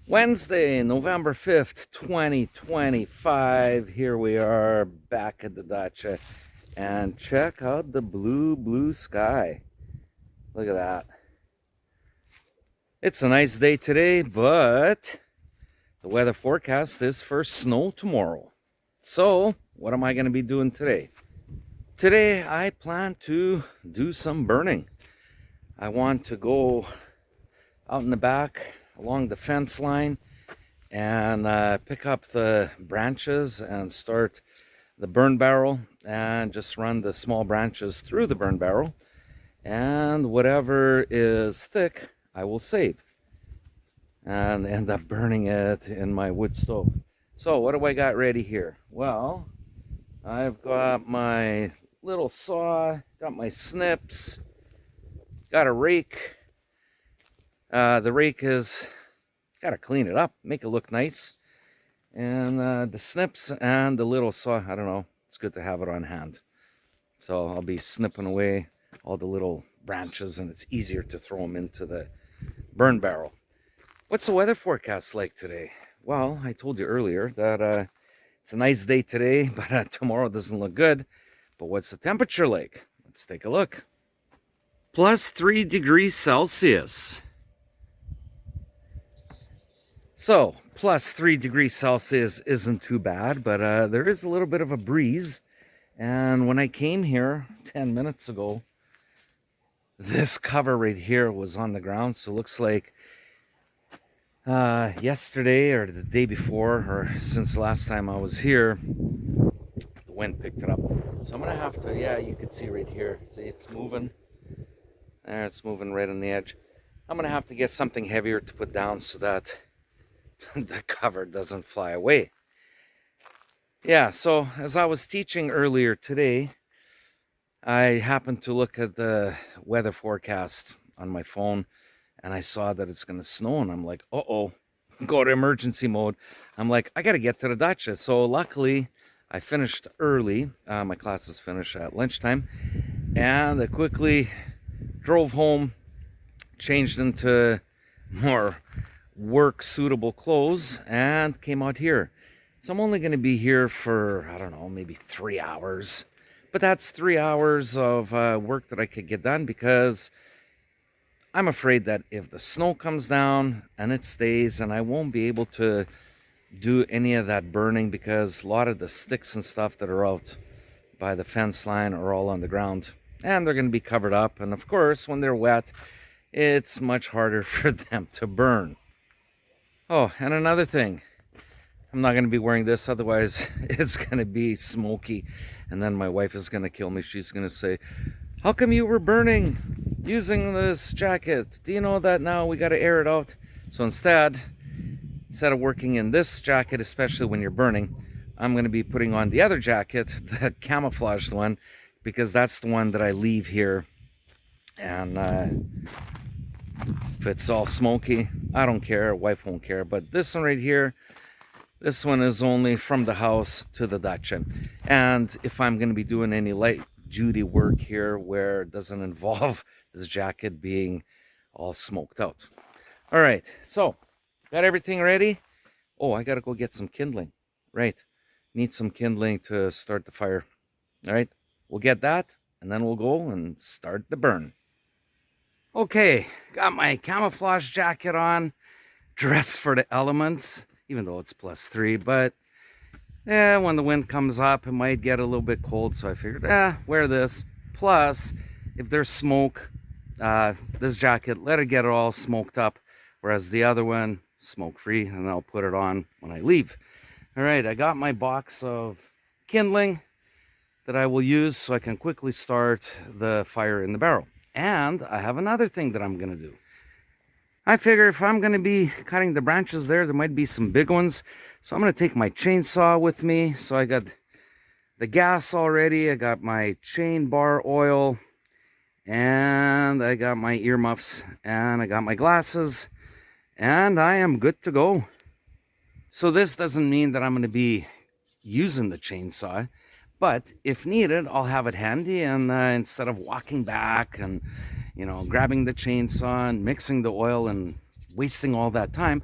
Wednesday, November 5th, 2025. Here we are back at the dacha. And check out the blue sky. Look at that. It's a nice day today, but the weather forecast is for snow tomorrow. So, what am I going to be doing today? Today, I plan to do some burning. I want to go out in the back along the fence line and pick up the branches and start the burn barrel and just run the small branches through the burn barrel, and whatever is thick I will save and end up burning it in my wood stove. So what do I got ready here? Well, I've got my little saw, got my snips, got a rake. The rake is, gotta clean it up, make it look nice. And the snips and the little saw, I don't know, it's good to have it on hand. So I'll be snipping away all the little branches, and it's easier to throw them into the burn barrel. What's the weather forecast like today? Well, I told you earlier that it's a nice day today, but tomorrow doesn't look good. But what's the temperature like? Let's take a look. Plus 3 degrees Celsius. So, plus 3 degrees Celsius isn't too bad, but there is a little bit of a breeze. And when I came here 10 minutes ago, this cover right here was on the ground. So it looks like yesterday or the day before, or since the last time I was here, the wind picked it up. So I'm going to have to, yeah, you can see right here. See, it's moving. There, it's moving right on the edge. I'm going to have to get something heavier to put down so that the cover doesn't fly away. Yeah, so as I was teaching earlier today, I happened to look at the weather forecast on my phone, and I saw that it's going to snow, and I'm like, uh-oh, go to emergency mode. I'm like, I got to get to the dacha. So luckily, I finished early. My classes finish at lunchtime, and I quickly drove home, changed into more work suitable clothes, and came out here. So I'm only going to be here for, I don't know, maybe 3 hours, but that's 3 hours of work that I could get done, because I'm afraid that if the snow comes down and it stays, and I won't be able to do any of that burning, because a lot of the sticks and stuff that are out by the fence line are all on the ground, and they're going to be covered up, and of course when they're wet it's much harder for them to burn. Oh, and another thing, I'm not going to be wearing this, otherwise it's going to be smoky. And then my wife is going to kill me. She's going to say, how come you were burning using this jacket? Do you know that now we got to air it out? So instead of working in this jacket, especially when you're burning, I'm going to be putting on the other jacket, the camouflaged one, because that's the one that I leave here. And if it's all smoky, I don't care, wife won't care. But this one right here, this one is only from the house to the dacha. And if I'm going to be doing any light duty work here where it doesn't involve this jacket being all smoked out. All right, so got everything ready. Oh, I got to go get some kindling. Right, need some kindling to start the fire. All right, we'll get that, and then we'll go and start the burn. Okay, got my camouflage jacket on, dressed for the elements, even though it's plus 3, but yeah, when the wind comes up, it might get a little bit cold, so I figured, wear this. Plus, if there's smoke, this jacket, let it get it all smoked up, whereas the other one, smoke-free, and I'll put it on when I leave. All right, I got my box of kindling that I will use so I can quickly start the fire in the barrel. And I have another thing that I'm going to do. I figure if I'm going to be cutting the branches there might be some big ones. So I'm going to take my chainsaw with me. So I got the gas already. I got my chain bar oil. And I got my earmuffs. And I got my glasses. And I am good to go. So this doesn't mean that I'm going to be using the chainsaw. But if needed, I'll have it handy, and instead of walking back and, grabbing the chainsaw and mixing the oil and wasting all that time,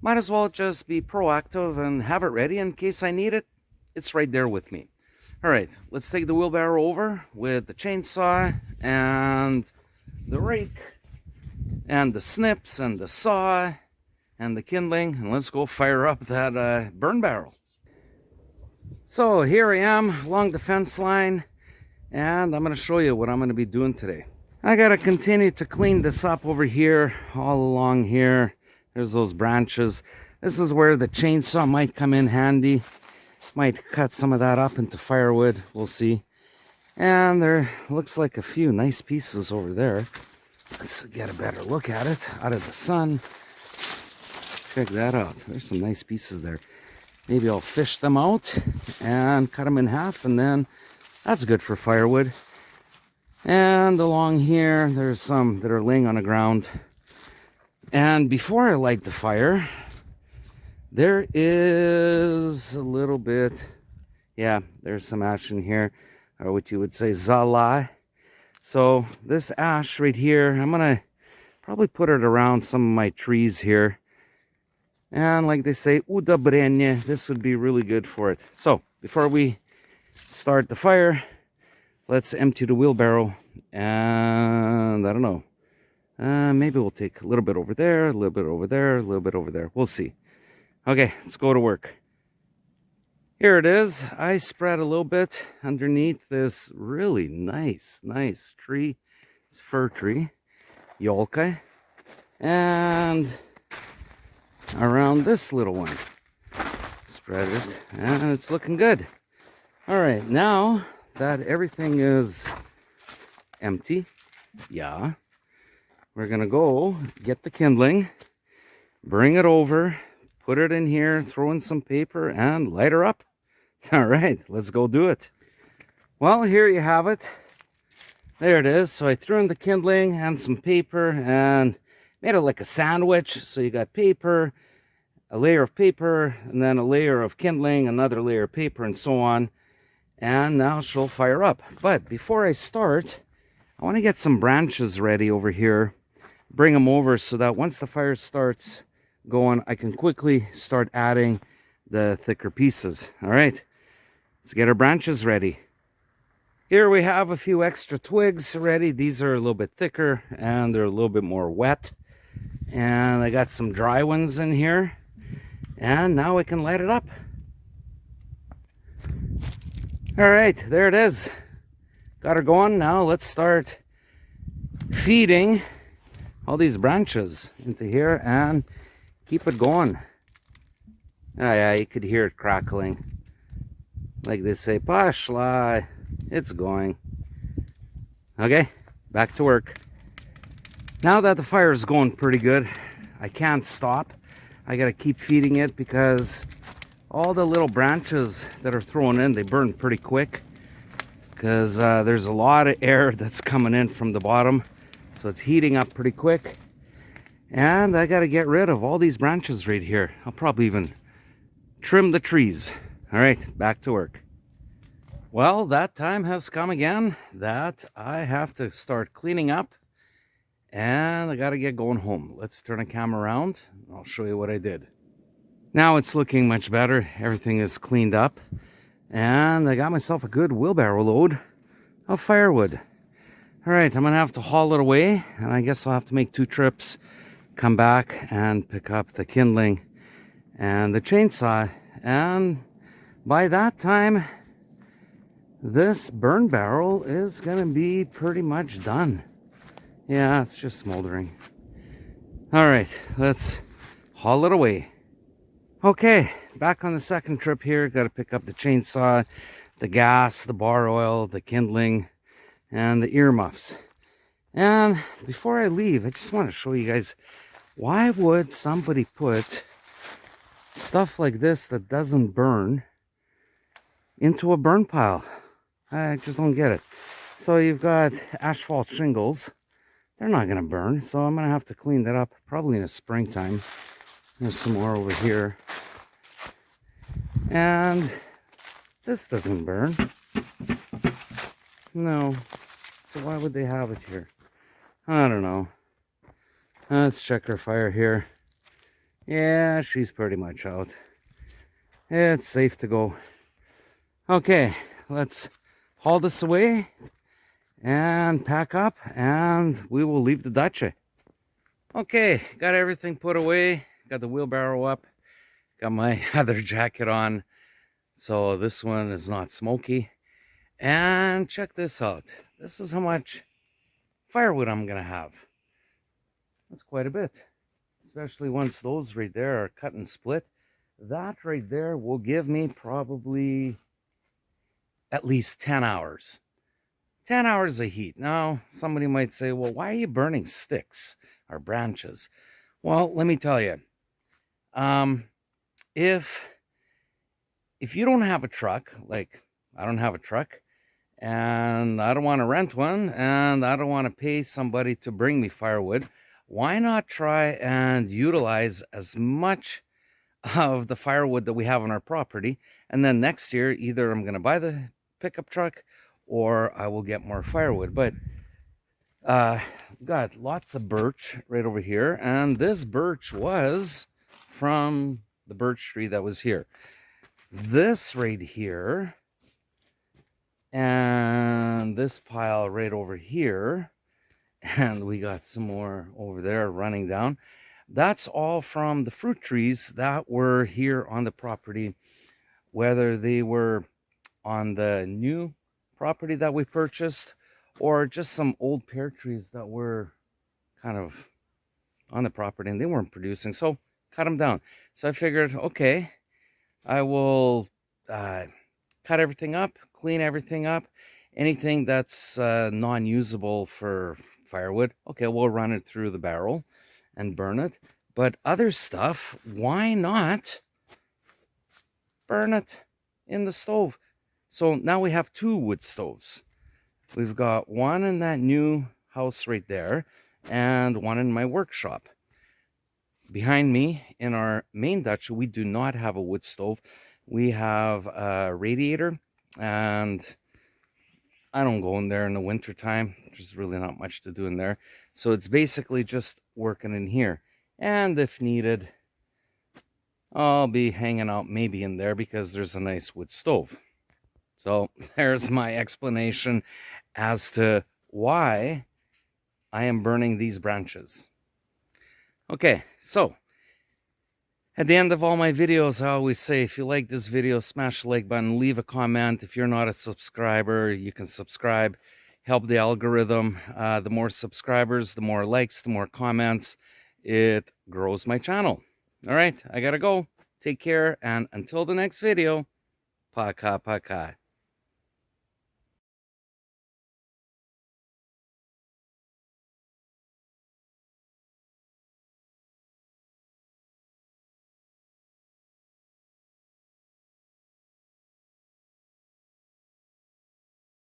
might as well just be proactive and have it ready in case I need it. It's right there with me. All right, let's take the wheelbarrow over with the chainsaw and the rake and the snips and the saw and the kindling, and let's go fire up that burn barrel. So here I am along the fence line, and I'm going to show you what I'm going to be doing today. I got to continue to clean this up over here, all along here. There's those branches. This is where the chainsaw might come in handy. Might cut some of that up into firewood, we'll see. And there looks like a few nice pieces over there. Let's get a better look at it out of the sun. Check that out. There's some nice pieces there. Maybe I'll fish them out and cut them in half, and then that's good for firewood. And along here, there's some that are laying on the ground. And before I light the fire, there is a little bit, yeah, there's some ash in here, or what you would say zala. So this ash right here, I'm gonna probably put it around some of my trees here. And like they say, udobrenje, this would be really good for it. So before we start the fire, let's empty the wheelbarrow. And I don't know, maybe we'll take a little bit over there, a little bit over there, a little bit over there. We'll see. Okay, let's go to work. Here it is. I spread a little bit underneath this really nice tree. It's a fir tree, yolka. And around this little one. Spread it, and it's looking good. All right, now that everything is empty, yeah, we're gonna go get the kindling, bring it over, put it in here, throw in some paper, and light her up. All right, let's go do it. Well, here you have it. There it is. So I threw in the kindling and some paper and made it like a sandwich. So you got paper, a layer of paper, and then a layer of kindling, another layer of paper, and so on. And now she'll fire up. But before I start, I want to get some branches ready over here. Bring them over so that once the fire starts going, I can quickly start adding the thicker pieces. All right, let's get our branches ready. Here we have a few extra twigs ready. These are a little bit thicker and they're a little bit more wet. And I got some dry ones in here. And now we can light it up. All right, there it is. Got her going. Now let's start feeding all these branches into here and keep it going. Oh yeah, you could hear it crackling. Like they say, pashla, it's going. Okay, back to work. Now that the fire is going pretty good, I can't stop. I gotta keep feeding it because all the little branches that are thrown in, they burn pretty quick because there's a lot of air that's coming in from the bottom, so it's heating up pretty quick. And I gotta get rid of all these branches right here. I'll probably even trim the trees. All right, back to work. Well, that time has come again that I have to start cleaning up, and I gotta get going home. Let's turn the camera around. I'll show you what I did. Now it's looking much better. Everything is cleaned up. And I got myself a good wheelbarrow load of firewood. All right, I'm gonna have to haul it away. And I guess I'll have to make 2 trips. Come back and pick up the kindling and the chainsaw. And by that time, this burn barrel is gonna be pretty much done. Yeah, it's just smoldering. All right, let's haul it away. Okay, back on the second trip here. Got to pick up the chainsaw, the gas, the bar oil, the kindling, and the earmuffs. And before I leave, I just want to show you guys, why would somebody put stuff like this that doesn't burn into a burn pile? I just don't get it. So you've got asphalt shingles. They're not going to burn, so I'm going to have to clean that up probably in the springtime. There's some more over here. And this doesn't burn. No. So why would they have it here? I don't know. Let's check our fire here. Yeah, she's pretty much out. It's safe to go. Okay, let's haul this away and pack up, and we will leave the dacha. Okay, got everything put away. Got the wheelbarrow up. Got my other jacket on, so this one is not smoky. And check this out. This is how much firewood I'm gonna have. That's quite a bit, especially once those right there are cut and split. That right there will give me probably at least 10 hours. 10 hours of heat. Now, somebody might say, well, why are you burning sticks or branches? Well, let me tell you. If you don't have a truck, like I don't have a truck, and I don't want to rent one, and I don't want to pay somebody to bring me firewood, why not try and utilize as much of the firewood that we have on our property? And then next year, either I'm going to buy the pickup truck or I will get more firewood. But got lots of birch right over here, and this birch was from the birch tree that was here. This right here and this pile right over here, and we got some more over there running down. That's all from the fruit trees that were here on the property, whether they were on the new property that we purchased or just some old pear trees that were kind of on the property and they weren't producing, so cut them down. So I figured, okay, I will cut everything up, clean everything up. Anything that's non-usable for firewood, okay, we'll run it through the barrel and burn it. But other stuff, why not burn it in the stove? So now we have 2 wood stoves. We've got one in that new house right there and one in my workshop. Behind me in our main dacha, we do not have a wood stove. We have a radiator, and I don't go in there in the winter time. There's really not much to do in there. So it's basically just working in here. And if needed, I'll be hanging out maybe in there because there's a nice wood stove. So there's my explanation as to why I am burning these branches. Okay, so at the end of all my videos, I always say, if you like this video, smash the like button, leave a comment. If you're not a subscriber, you can subscribe, help the algorithm. The more subscribers, the more likes, the more comments, it grows my channel. All right, I gotta go. Take care, and until the next video, paka paka.